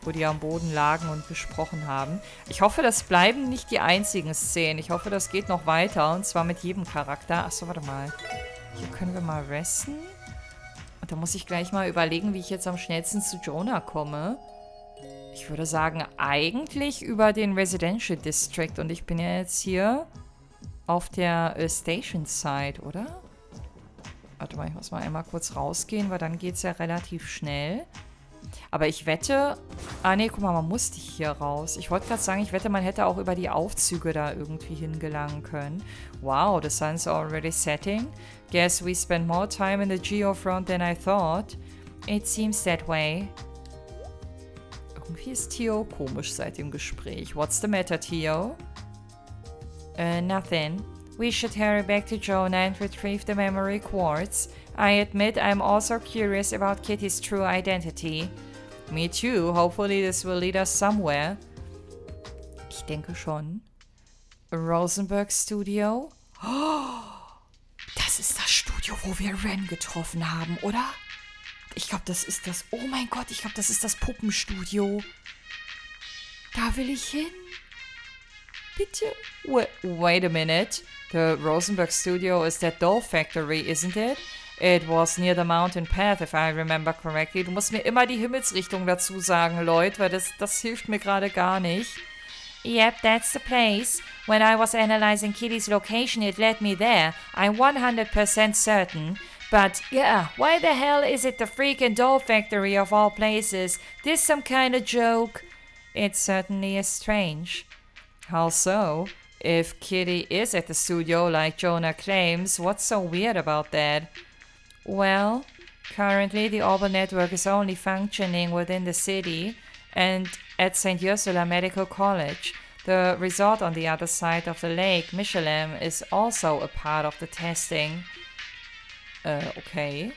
wo die am Boden lagen und gesprochen haben. Ich hoffe, das bleiben nicht die einzigen Szenen. Ich hoffe, das geht noch weiter, und zwar mit jedem Charakter. Achso, warte mal. Hier können wir mal resten. Und da muss ich gleich mal überlegen, wie ich jetzt am schnellsten zu Jonah komme. Ich würde sagen, eigentlich über den Residential District. Und ich bin ja jetzt hier auf der Station Side, oder? Warte mal, ich muss mal einmal kurz rausgehen, weil dann geht es ja relativ schnell. Aber ich wette... Ah, nee, guck mal, man musste hier raus. Ich wollte gerade sagen, ich wette, man hätte auch über die Aufzüge da irgendwie hingelangen können. Wow, the sun's already setting. Guess we spent more time in the Geofront than I thought. It seems that way. Irgendwie ist Theo komisch seit dem Gespräch. What's the matter, Theo? Nothing. We should hurry back to Jonah and retrieve the memory quartz. I admit I'm also curious about Kitty's true identity. Me too. Hopefully this will lead us somewhere. Ich denke schon. Rosenberg Studio? Oh, das ist das Studio, wo wir Ren getroffen haben, oder? Ich glaube, das ist das... Oh mein Gott, ich glaube, das ist das Puppenstudio. Da will ich hin. Bitte? Wait a minute. The Rosenberg Studio is that doll factory, isn't it? It was near the mountain path, if I remember correctly. Du musst mir immer die Himmelsrichtung dazu sagen, Leute, weil das hilft mir gerade gar nicht. Yep, that's the place. When I was analyzing Kitty's location, it led me there. I'm 100% certain. But, yeah, why the hell is it the freaking doll factory of all places? This some kind of joke? It certainly is strange. How so? If Kitty is at the studio like Jonah claims, what's so weird about that? Well, currently the Orbital network is only functioning within the city and at St. Ursula Medical College. The resort on the other side of the lake, Michelin, is also a part of the testing. Okay.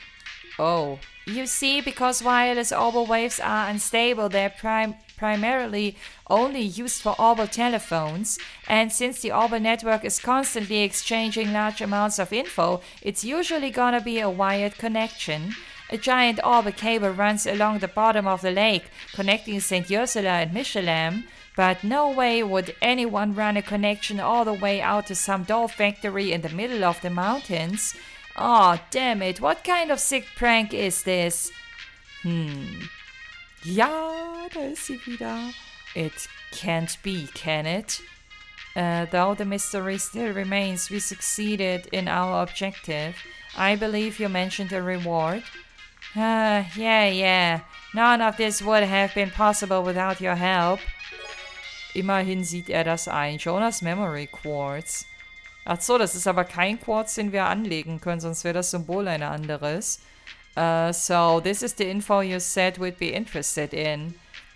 Oh. You see, because wireless orbital waves are unstable, they're primarily only used for orbital telephones, and since the orbital network is constantly exchanging large amounts of info, it's usually gonna be a wired connection. A giant orbital cable runs along the bottom of the lake, connecting St. Ursula and Michelin, but no way would anyone run a connection all the way out to some doll factory in the middle of the mountains. Oh, damn it, what kind of sick prank is this? Ja, da ist sie wieder. It can't be, can it? Though the mystery still remains, we succeeded in our objective. I believe you mentioned a reward. Yeah. None of this would have been possible without your help. Immerhin sieht er das ein. Jonas Memory Quartz. Ach so, das ist aber kein Quartz, den wir anlegen können, sonst wäre das Symbol ein anderes. So, this is the info you said we'd be interested in.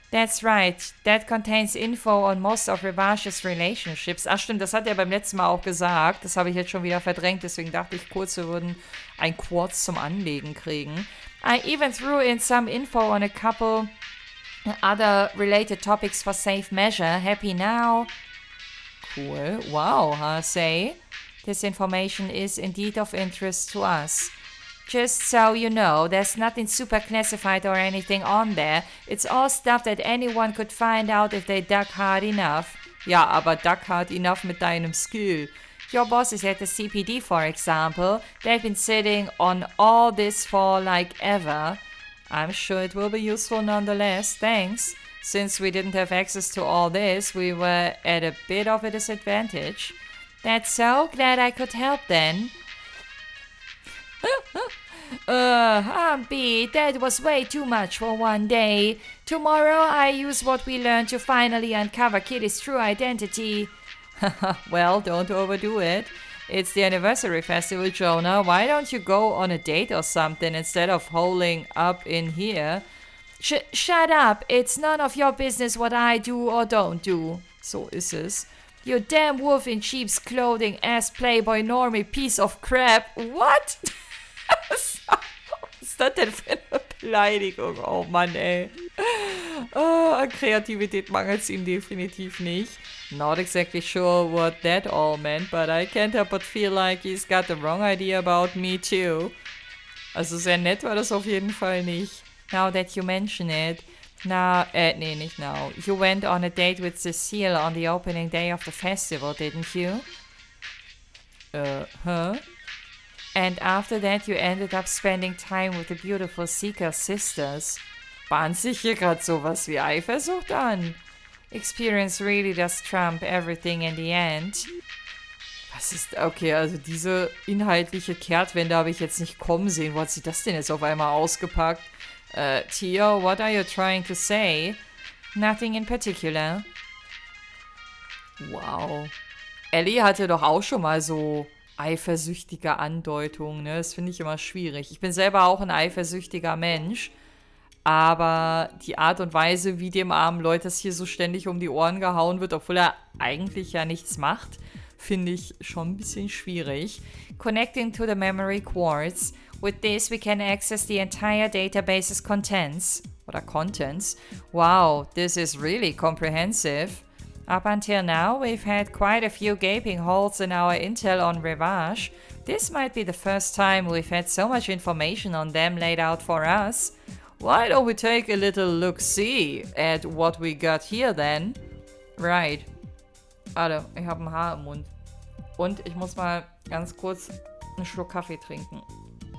That's right. That contains info on most of Revache's relationships. Ach stimmt, das hat er beim letzten Mal auch gesagt. Das habe ich jetzt schon wieder verdrängt, deswegen dachte ich kurz, wir würden ein Quartz zum Anlegen kriegen. I even threw in some info on a couple other related topics for safe measure. Happy now? Cool. Wow, say. This information is indeed of interest to us. Just so you know, there's nothing super classified or anything on there. It's all stuff that anyone could find out if they dug hard enough. Ja, aber dug hard enough mit deinem Skill. Your bosses at the CPD, for example, they've been sitting on all this for like ever. I'm sure it will be useful nonetheless, thanks. Since we didn't have access to all this, we were at a bit of a disadvantage. That's so glad I could help then. B, that was way too much for one day. Tomorrow I use what we learned to finally uncover Kitty's true identity. Well, don't overdo it. It's the anniversary festival, Jonah. Why don't you go on a date or something instead of holing up in here? Shut up. It's none of your business what I do or don't do. So ist es. You damn wolf in sheep's clothing, ass playboy normie piece of crap. What? Was ist das denn für eine Beleidigung? Oh Mann, ey. An Kreativität mangelt es ihm definitiv nicht. Not exactly sure what that all meant, but I can't help but feel like he's got the wrong idea about me too. Also sehr nett war das auf jeden Fall nicht. Now that you mention it. Nee, nicht now. You went on a date with Cecile on the opening day of the festival, didn't you? Huh? And after that you ended up spending time with the beautiful Seeker sisters. Bahnt sich hier gerade sowas wie Eifersucht an? Experience really does trump everything in the end. Was ist... Okay, also diese inhaltliche Kehrtwende habe ich jetzt nicht kommen sehen. Wo hat sie das denn jetzt auf einmal ausgepackt? Theo, what are you trying to say? Nothing in particular. Wow. Ellie hatte doch auch schon mal so eifersüchtige Andeutungen, ne? Das finde ich immer schwierig. Ich bin selber auch ein eifersüchtiger Mensch. Aber die Art und Weise, wie dem armen Leute das hier so ständig um die Ohren gehauen wird, obwohl er eigentlich ja nichts macht, finde ich schon ein bisschen schwierig. Connecting to the memory quartz. With this, we can access the entire database's contents. Wow, this is really comprehensive. Up until now, we've had quite a few gaping holes in our intel on Revache. This might be the first time we've had so much information on them laid out for us. Why don't we take a little look-see at what we got here then? Right. Warte, ich habe ein Haar im Mund. Und ich muss mal ganz kurz einen Schluck Kaffee trinken.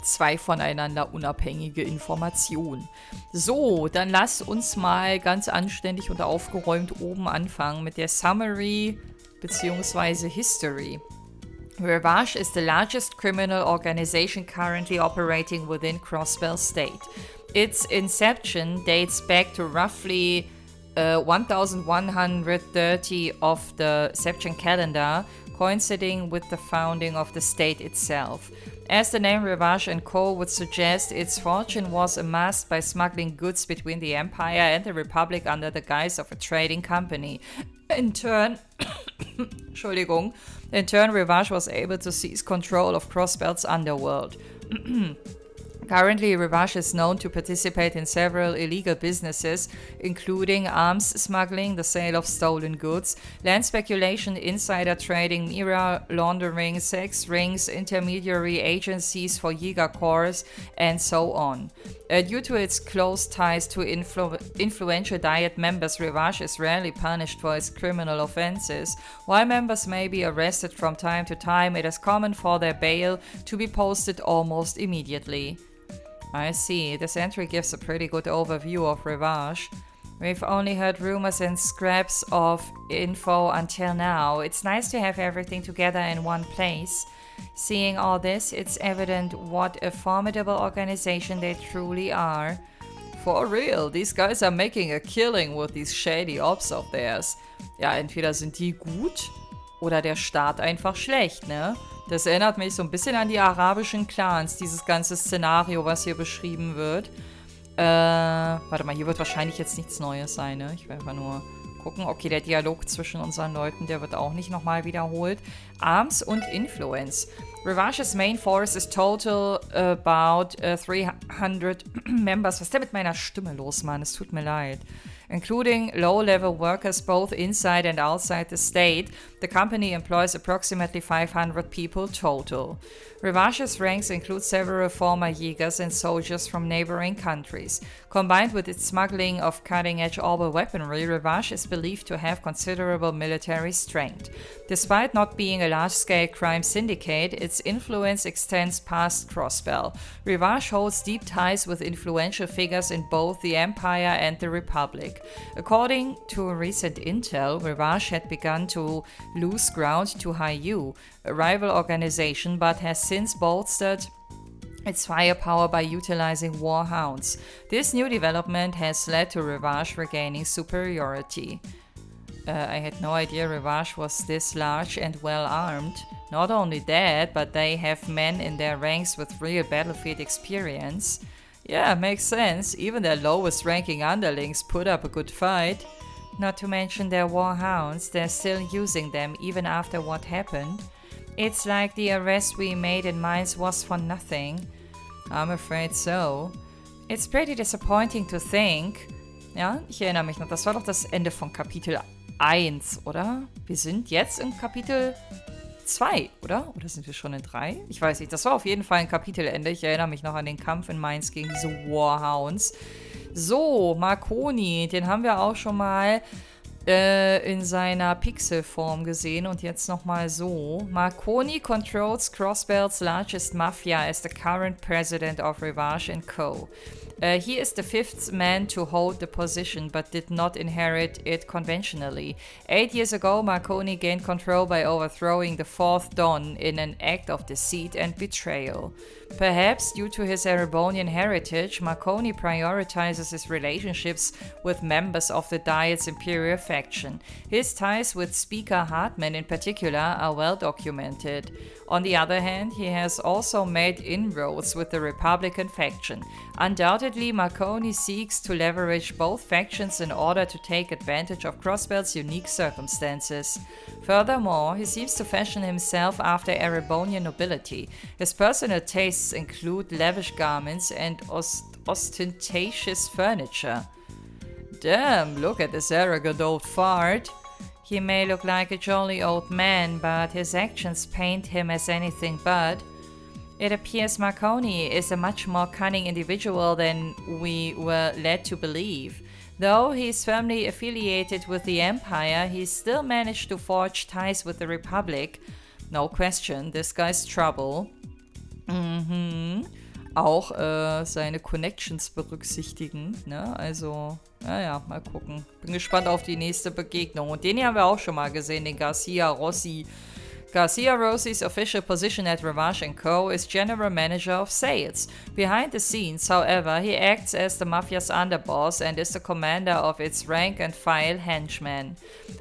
2 voneinander unabhängige Informationen. So, dann lass uns mal ganz anständig und aufgeräumt oben anfangen mit der Summary bzw. History. Revache is the largest criminal organization currently operating within Crossbell State. Its inception dates back to roughly 1130 of the Septian calendar, coinciding with the founding of the state itself. As the name Revache and Co. would suggest, its fortune was amassed by smuggling goods between the Empire and the Republic under the guise of a trading company. In turn, Revache was able to seize control of Crossbelt's underworld. Currently, Revache is known to participate in several illegal businesses, including arms smuggling, the sale of stolen goods, land speculation, insider trading, mirror laundering, sex rings, intermediary agencies for Jäger Corps, and so on. Due to its close ties to influential Diet members, Revache is rarely punished for its criminal offenses. While members may be arrested from time to time, it is common for their bail to be posted almost immediately. I see. This entry gives a pretty good overview of Revache. We've only heard rumors and scraps of info until now. It's nice to have everything together in one place. Seeing all this, it's evident what a formidable organization they truly are. For real, these guys are making a killing with these shady ops of theirs. Ja, entweder sind die gut oder der Staat einfach schlecht, ne? Das erinnert mich so ein bisschen an die arabischen Clans, dieses ganze Szenario, was hier beschrieben wird. Warte mal, hier wird wahrscheinlich jetzt nichts Neues sein, ne? Ich will einfach nur gucken. Okay, der Dialog zwischen unseren Leuten, der wird auch nicht nochmal wiederholt. Arms und Influence. Revache's main force is total about 300 members. Was ist denn mit meiner Stimme los, Mann? Es tut mir leid. Including low-level workers both inside and outside the state, the company employs approximately 500 people total. Revache's ranks include several former Jägers and soldiers from neighboring countries. Combined with its smuggling of cutting-edge orbital weaponry, Revache is believed to have considerable military strength. Despite not being a large-scale crime syndicate, its influence extends past Crossbell. Revache holds deep ties with influential figures in both the Empire and the Republic. According to recent intel, Revache had begun to lose ground to HIER, a rival organization, but has since bolstered its firepower by utilizing warhounds. This new development has led to Revache regaining superiority. I had no idea Revache was this large and well armed. Not only that, but they have men in their ranks with real battlefield experience. Yeah, makes sense. Even their lowest ranking underlings put up a good fight. Not to mention their warhounds, they're still using them even after what happened. It's like the arrest we made in Mainz was for nothing. I'm afraid so. It's pretty disappointing to think. Ja, ich erinnere mich noch, das war doch das Ende von Kapitel 1, oder? Wir sind jetzt in Kapitel 2, oder? Oder sind wir schon in 3? Ich weiß nicht, das war auf jeden Fall ein Kapitelende. Ich erinnere mich noch an den Kampf in Mainz gegen diese Warhounds. So, Marconi, den haben wir auch schon mal in seiner Pixelform gesehen und jetzt nochmal so. Marconi controls Crossbell's largest mafia as the current president of Revache & Co. He is the fifth man to hold the position, but did not inherit it conventionally. 8 years ago, Marconi gained control by overthrowing the fourth Don in an act of deceit and betrayal. Perhaps due to his Erebonian heritage, Marconi prioritizes his relationships with members of the Diet's Imperial faction. His ties with Speaker Hartman in particular are well documented. On the other hand, he has also made inroads with the Republican faction. Undoubtedly, Marconi seeks to leverage both factions in order to take advantage of Crossbell's unique circumstances. Furthermore, he seems to fashion himself after Erebonian nobility. His personal tastes include lavish garments and ostentatious furniture. Damn, look at this arrogant old fart. He may look like a jolly old man, but his actions paint him as anything but. It appears Marconi is a much more cunning individual than we were led to believe. Though he is firmly affiliated with the Empire, he still managed to forge ties with the Republic. No question, this guy's trouble. Auch seine Connections berücksichtigen, ne? Also, naja, mal gucken. Bin gespannt auf die nächste Begegnung. Und den hier haben wir auch schon mal gesehen, den Garcia Rossi. Garcia Rosie's official position at Revache & Co. is General Manager of Sales. Behind the scenes, however, he acts as the mafia's underboss and is the commander of its rank-and-file henchmen.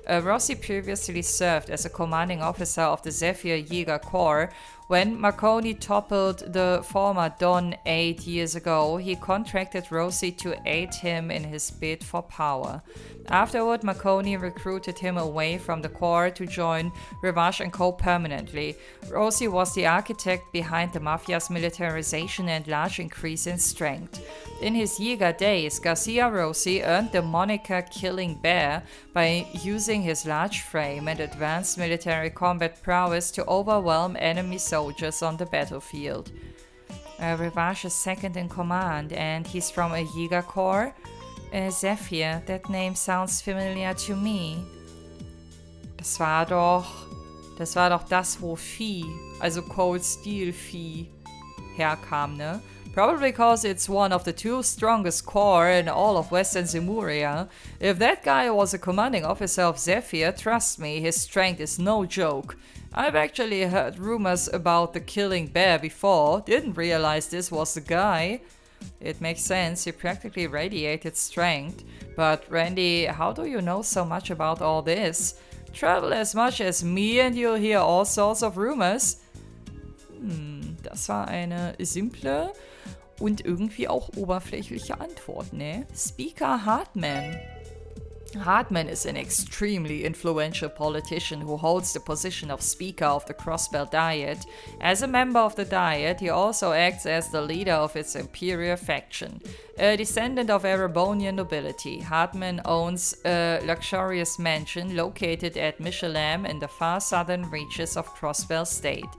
Rossi previously served as a commanding officer of the Zephyr Jäger Corps. When Marconi toppled the former Don 8 years ago, he contracted Rossi to aid him in his bid for power. Afterward, Marconi recruited him away from the Corps to join Revache & Co. permanently. Rossi was the architect behind the mafia's militarization and large increase in strength. In his Jäger days, Garcia Rossi earned the moniker Killing Bear by using his large frame and advanced military combat prowess to overwhelm enemy soldiers on the battlefield. Revache is second in command, and he's from a Jäger Corps. Zephyr, that name sounds familiar to me. Das war doch das, wo Vieh, also Cold Steel Vieh, herkam, ne? Probably because it's one of the 2 strongest corps in all of Western Zemuria. If that guy was a commanding officer of Zephyr, trust me, his strength is no joke. I've actually heard rumors about the Killing Bear before, didn't realize this was the guy. It makes sense, he practically radiated strength. But Randy, how do you know so much about all this? Travel as much as me and you'll hear all sorts of rumors. Das war eine simple und irgendwie auch oberflächliche Antwort, ne? Speaker Hartman. Hartman is an extremely influential politician who holds the position of Speaker of the Crossbell Diet. As a member of the Diet, he also acts as the leader of its Imperial faction. A descendant of Erebonian nobility, Hartman owns a luxurious mansion located at Michelam in the far southern reaches of Crossbell State.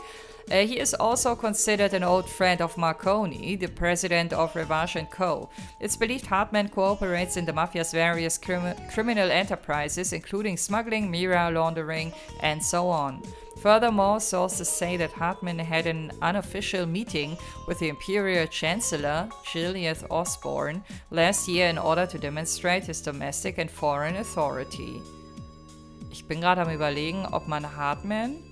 He is also considered an old friend of Marconi, the president of Revache & Co. It's believed Hartman cooperates in the mafia's various criminal enterprises, including smuggling, MEHR laundering, and so on. Furthermore, sources say that Hartman had an unofficial meeting with the Imperial Chancellor, Gilliath Osborne, last year in order to demonstrate his domestic and foreign authority. Ich bin gerade am Überlegen, ob man Hartman...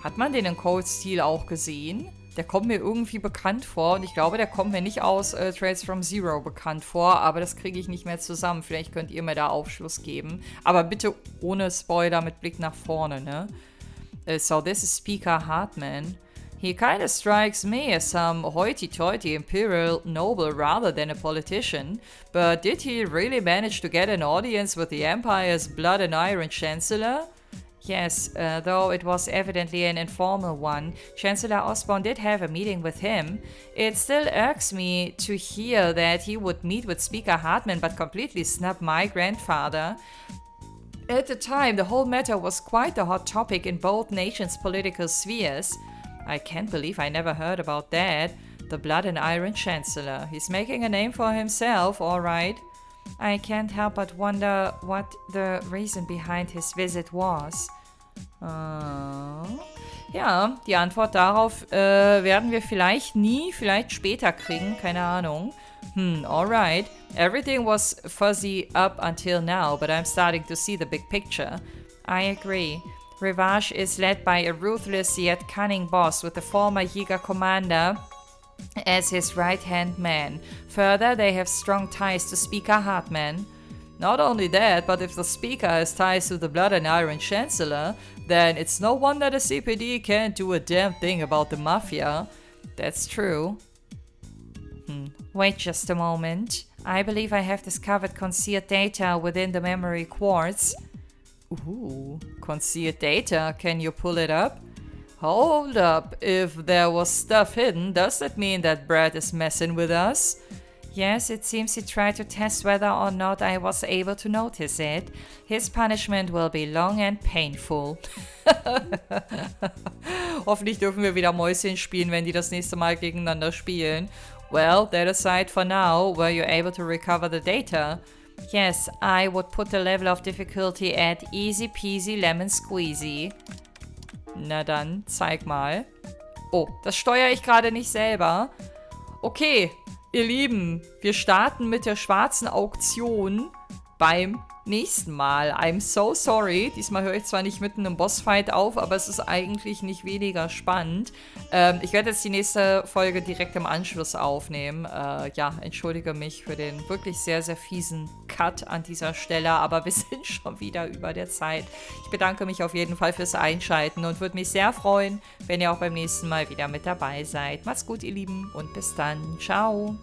Hat man den in Cold Steel auch gesehen? Der kommt mir irgendwie bekannt vor und ich glaube, der kommt mir nicht aus Trails from Zero bekannt vor, aber das kriege ich nicht mehr zusammen. Vielleicht könnt ihr mir da Aufschluss geben. Aber bitte ohne Spoiler mit Blick nach vorne, ne? So this is Speaker Hartman. He kinda strikes me as some hoity-toity imperial noble rather than a politician, but did he really manage to get an audience with the Empire's blood and iron chancellor? Yes, though it was evidently an informal one. Chancellor Osborne did have a meeting with him. It still irks me to hear that he would meet with Speaker Hartman but completely snub my grandfather. At the time, the whole matter was quite a hot topic in both nations' political spheres. I can't believe I never heard about that. The Blood and Iron Chancellor. He's making a name for himself, all right. I can't help but wonder what the reason behind his visit was. Ja, die Antwort darauf werden wir vielleicht nie, vielleicht später kriegen, keine Ahnung. Alright. Everything was fuzzy up until now, but I'm starting to see the big picture. I agree. Revache is led by a ruthless yet cunning boss with the former Jäger commander as his right-hand man. Further, they have strong ties to Speaker Hartman. Not only that, but if the Speaker has ties to the Blood and Iron Chancellor, then it's no wonder the CPD can't do a damn thing about the Mafia. That's true. Wait just a moment. I believe I have discovered concealed data within the memory quartz. Ooh, concealed data. Can you pull it up? Hold up. If there was stuff hidden, does that mean that Brad is messing with us? Yes, it seems he tried to test whether or not I was able to notice it. His punishment will be long and painful. Hoffentlich dürfen wir wieder Mäuschen spielen, wenn die das nächste Mal gegeneinander spielen. Well, that aside for now, were you able to recover the data? Yes, I would put the level of difficulty at easy peasy lemon squeezy. Na dann, zeig mal. Oh, das steuere ich gerade nicht selber. Okay, ihr Lieben, wir starten mit der schwarzen Auktion beim nächsten Mal. I'm so sorry. Diesmal höre ich zwar nicht mitten im Bossfight auf, aber es ist eigentlich nicht weniger spannend. Ich werde jetzt die nächste Folge direkt im Anschluss aufnehmen. Ja, entschuldige mich für den wirklich sehr, sehr fiesen Cut an dieser Stelle, aber wir sind schon wieder über der Zeit. Ich bedanke mich auf jeden Fall fürs Einschalten und würde mich sehr freuen, wenn ihr auch beim nächsten Mal wieder mit dabei seid. Macht's gut, ihr Lieben, und bis dann. Ciao.